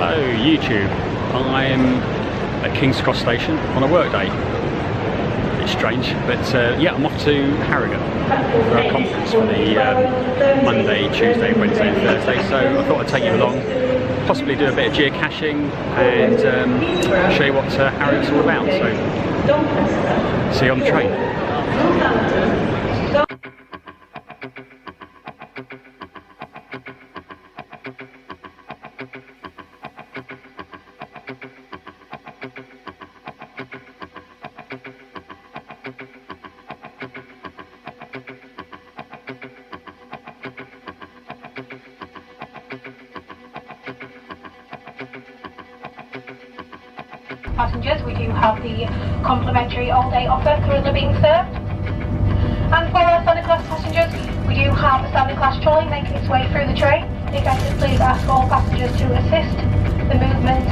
Hello YouTube, I'm at King's Cross Station on a work day. It's strange, but yeah, I'm off to Harrogate for a conference for the Monday, Tuesday, Wednesday and Thursday, so I thought I'd take you along, possibly do a bit of geocaching and show you what Harrogate's all about, so see you on the train. Passengers, we do have the complimentary all-day offer currently being served. And for our standard class passengers, we do have a standard class trolley making its way through the train. Again, please ask all passengers to assist the movement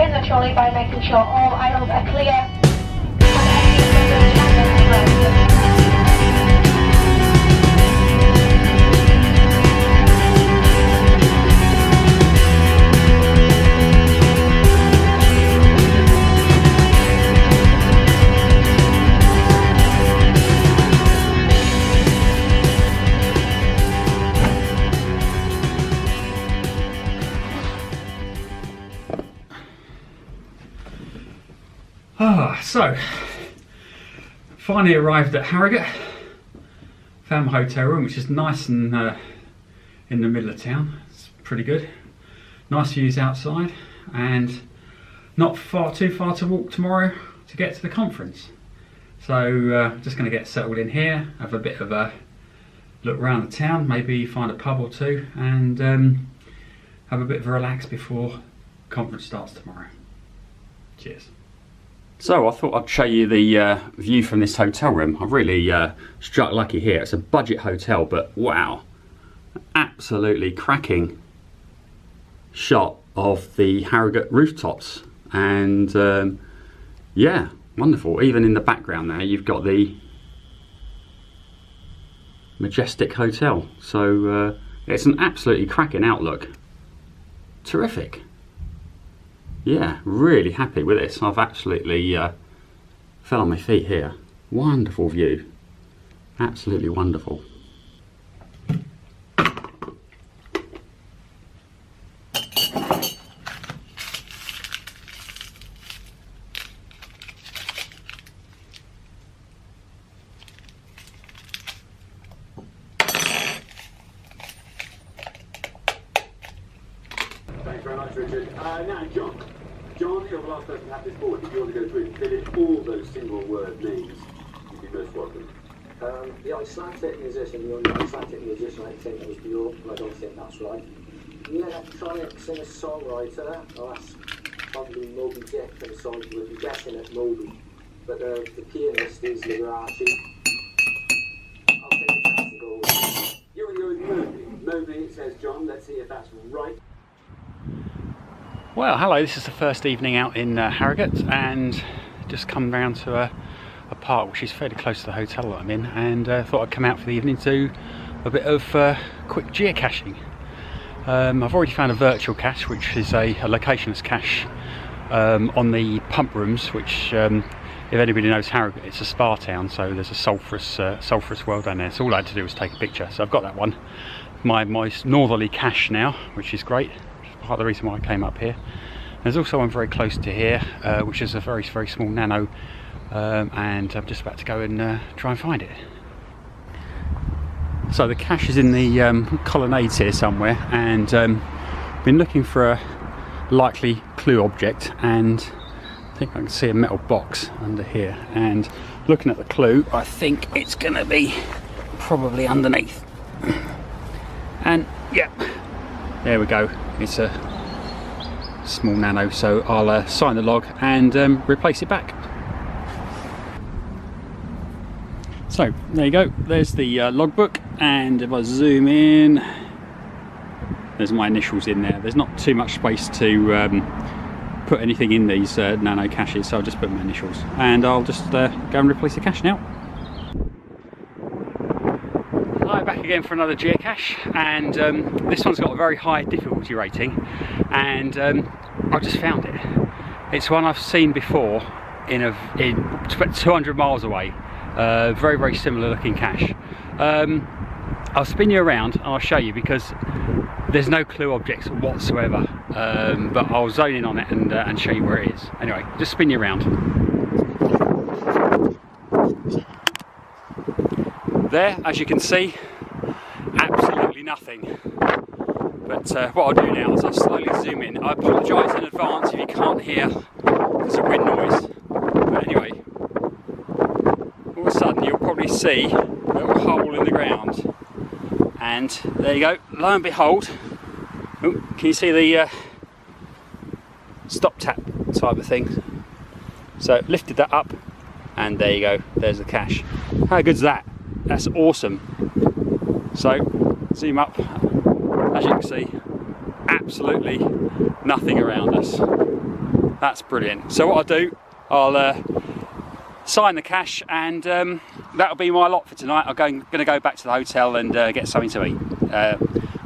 in the trolley by making sure all aisles are clear. So, finally arrived at Harrogate, found my hotel room, which is nice and in the middle of town. It's pretty good, nice views outside and not too far to walk tomorrow to get to the conference. So just going to get settled in here, have a bit of a look around the town, maybe find a pub or two and have a bit of a relax before the conference starts tomorrow. Cheers. So I thought I'd show you the view from this hotel room. I've really struck lucky here. It's a budget hotel, but wow, absolutely cracking shot of the Harrogate rooftops. And yeah, wonderful. Even in the background there, you've got the majestic hotel. So it's an absolutely cracking outlook. Terrific. Yeah, really happy with this. I've absolutely fell on my feet here. Wonderful view. Absolutely wonderful. Thanks very much, Richard. Now, John, you're the last person to have this board. If you want to go through and fill in all those single word names, you'd be most welcome. The Icelandic musician, the only Icelandic musician I think that was Björk, but I don't think that's right. The electronic singer-songwriter, oh, that's probably Moby Dick, and so we'd be guessing at Moby. But the pianist is Liberace. I'll take a chance to go with You want to go with Moby? Moby, says John. Let's see if that's right. Well, hello, this is the first evening out in Harrogate and just come round to a park which is fairly close to the hotel that I'm in, and thought I'd come out for the evening to do a bit of quick geocaching. I've already found a virtual cache, which is a locationless cache on the pump rooms, which if anybody knows Harrogate, it's a spa town, so there's a sulphurous well down there, so all I had to do was take a picture. So I've got that one, my most northerly cache now, which is great. Part of the reason why I came up here. There's also one very close to here, which is a very small nano, and I'm just about to go and try and find it. So the cache is in the colonnades here somewhere, and been looking for a likely clue object, and I think I can see a metal box under here, and looking at the clue I think it's gonna be probably underneath. And yeah, there we go. It's a small nano, so I'll sign the log and replace it back. So there you go, there's the logbook, and if I zoom in, there's my initials in there. There's not too much space to put anything in these nano caches, so I'll just put my initials, and I'll just go and replace the cache now. Hi, back again. again for another geocache, and this one's got a very high difficulty rating, and I've just found it. It's one I've seen before in 200 miles away. Very, very similar looking cache. I'll spin you around and I'll show you, because there's no clue objects whatsoever, but I'll zone in on it and show you where it is. Anyway, just spin you around. There, as you can see, absolutely nothing. But what I'll do now is I'll slowly zoom in. I apologise in advance if you can't hear there's a wind noise. But anyway, all of a sudden you'll probably see a little hole in the ground. And there you go, lo and behold. Oh, can you see the stop tap type of thing? So lifted that up, and there you go, there's the cache. How good's that? That's awesome. So zoom up, as you can see, absolutely nothing around us. That's brilliant. So what I'll do, I'll sign the cache, and that'll be my lot for tonight. I'm going to go back to the hotel and get something to eat.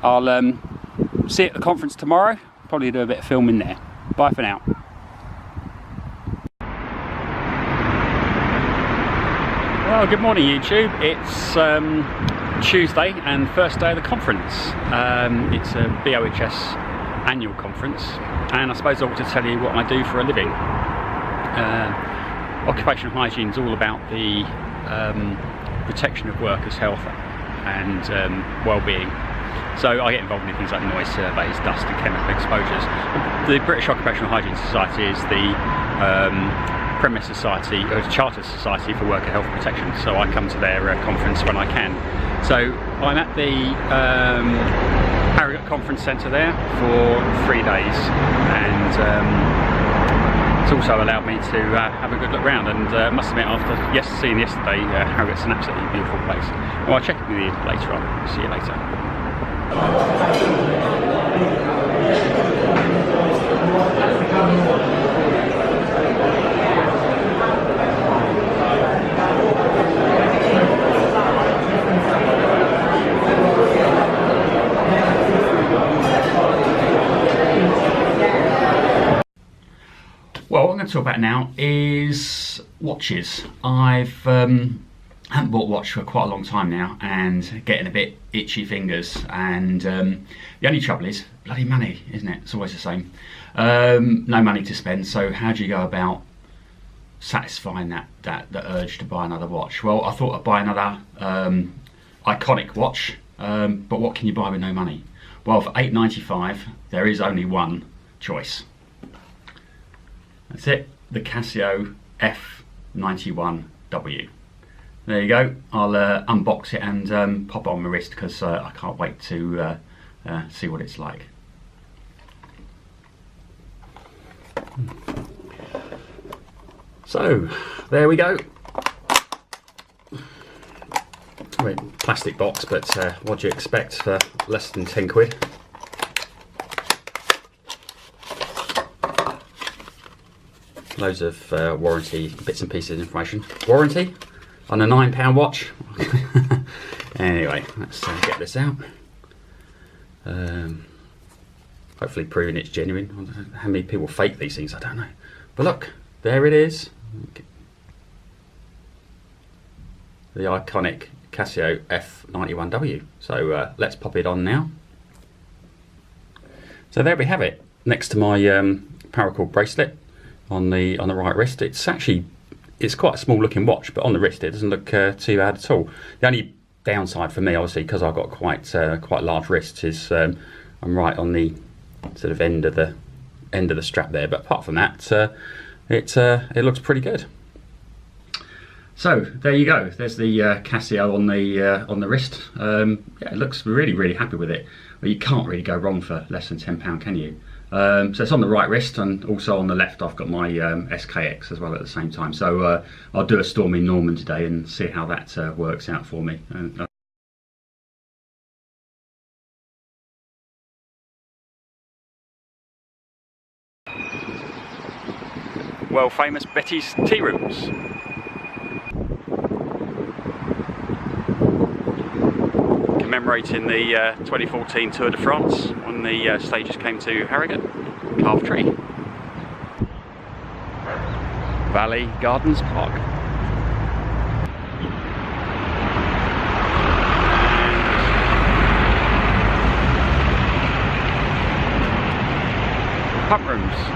I'll see you at the conference tomorrow. Probably do a bit of filming there. Bye for now. Well, good morning YouTube. It's Tuesday and first day of the conference. It's a BOHS annual conference, and I suppose I ought to tell you what I do for a living. Occupational hygiene is all about the protection of workers' health and well-being. So I get involved in things like noise surveys, dust and chemical exposures. The British Occupational Hygiene Society is the premise society, or charter society for worker health protection. So I come to their conference when I can. So I'm at the Harrogate Conference Centre there for 3 days, and it's also allowed me to have a good look round, and must admit, after seeing yesterday, Harrogate's an absolutely beautiful place. Well, I'll check in with you later on. See you later. Well, what I'm going to talk about now is watches. I haven't bought a watch for quite a long time now, and getting a bit itchy fingers, and the only trouble is bloody money, isn't it? It's always the same. No money to spend, so how do you go about satisfying that urge to buy another watch? Well, I thought I'd buy another iconic watch, but what can you buy with no money? Well, for $8.95 there is only one choice. That's it, the Casio F-91W. There you go. I'll unbox it and pop it on my wrist, because I can't wait to see what it's like. So there we go. Wait, plastic box, but what do you expect for less than 10 quid? Loads of warranty bits and pieces of information. Warranty on a £9 watch. Anyway, let's get this out. Hopefully proving it's genuine. I don't know how many people fake these things, I don't know. But look, there it is. The iconic Casio F-91W. So let's pop it on now. So there we have it, next to my paracord bracelet on the right wrist. It's quite a small looking watch, but on the wrist it doesn't look too bad at all. The only downside for me, obviously, because I've got quite large wrists, is I'm right on the sort of end of the strap there. But apart from that, it looks pretty good. So there you go. There's the Casio on the wrist. Yeah, it looks really happy with it. Well, you can't really go wrong for less than £10, can you? So it's on the right wrist, and also on the left I've got my SKX as well at the same time. So I'll do a Stormy Norman today and see how that works out for me. Well, famous Betty's tea rooms. commemorating the 2014 Tour de France when the stages came to Harrogate, Carve Tree. Valley Gardens Park. Pump rooms.